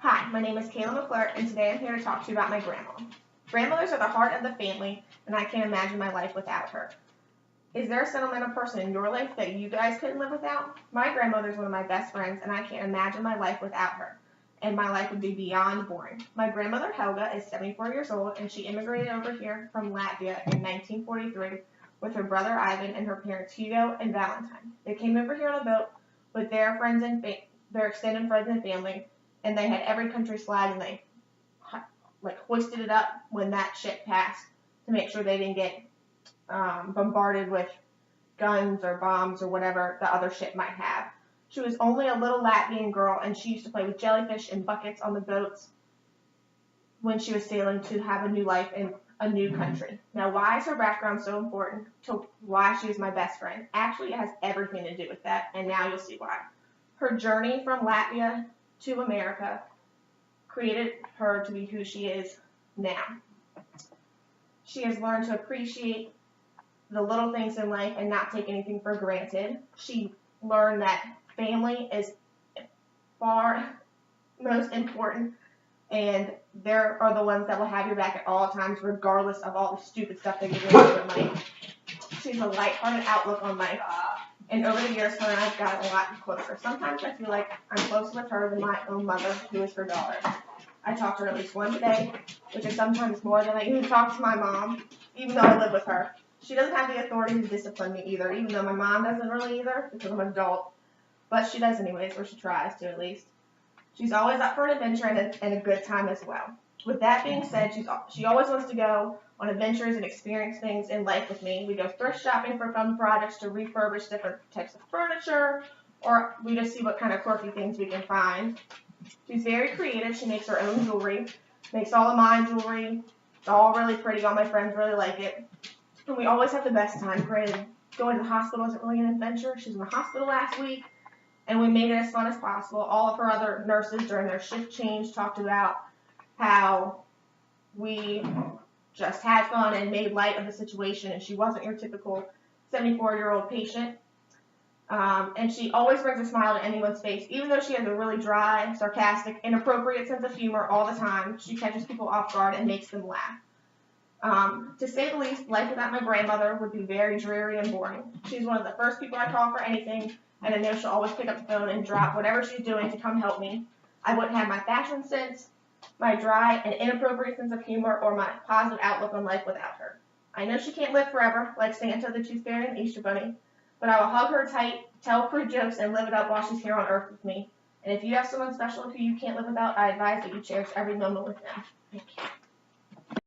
Hi, my name is Kayla McClure, and today I'm here to talk to you about my grandma. Grandmothers are the heart of the family, and I can't imagine my life without her. Is there a sentimental person in your life that you guys couldn't live without? My grandmother is one of my best friends, and I can't imagine my life without her. And my life would be beyond boring. My grandmother Helga is 74 years old, and she immigrated over here from Latvia in 1943 with her brother Ivan and her parents Hugo and Valentine. They came over here on a boat with their friends and their extended friends and family, and they had every country's flag, and they hoisted it up when that ship passed to make sure they didn't get bombarded with guns or bombs or whatever the other ship might have. She was only a little Latvian girl, and she used to play with jellyfish and buckets on the boats when she was sailing to have a new life in a new country. Now, why is her background so important to why she was my best friend? Actually, it has everything to do with that, and now you'll see why. Her journey from Latvia to America created her to be who she is now. She has learned to appreciate the little things in life and not take anything for granted. She learned that family is far most important, and they are the ones that will have your back at all times, regardless of all the stupid stuff they get into in life. She has a lighthearted outlook on life, and over the years, her and I've gotten a lot closer. Sometimes I feel like I'm closer with her than my own mother, who is her daughter. I talk to her at least once a day, which is sometimes more than I even talk to my mom, even though I live with her. She doesn't have the authority to discipline me either, even though my mom doesn't really either, because I'm an adult. But she does anyways, or she tries to at least. She's always up for an adventure and a good time as well. With that being said, she always wants to go on adventures and experience things in life with me. We go thrift shopping for fun projects to refurbish different types of furniture, or we just see what kind of quirky things we can find. She's very creative. She makes her own jewelry, makes all of my jewelry. It's all really pretty. All my friends really like it. And we always have the best time. Granted, going to the hospital isn't really an adventure. She was in the hospital last week, and we made it as fun as possible. All of her other nurses during their shift change talked about how we just had fun and made light of the situation, and she wasn't your typical 74-year-old patient. And she always brings a smile to anyone's face, even though she has a really dry, sarcastic, inappropriate sense of humor all the time. She catches people off guard and makes them laugh. To say the least, life without my grandmother would be very dreary and boring. She's one of the first people I call for anything, and I know she'll always pick up the phone and drop whatever she's doing to come help me. I wouldn't have my fashion sense, my dry and inappropriate sense of humor, or my positive outlook on life without her. I know she can't live forever, like Santa, the Tooth Fairy, and Easter Bunny, but I will hug her tight, tell crude jokes, and live it up while she's here on Earth with me. And if you have someone special who you can't live without, I advise that you cherish every moment with them. Thank you.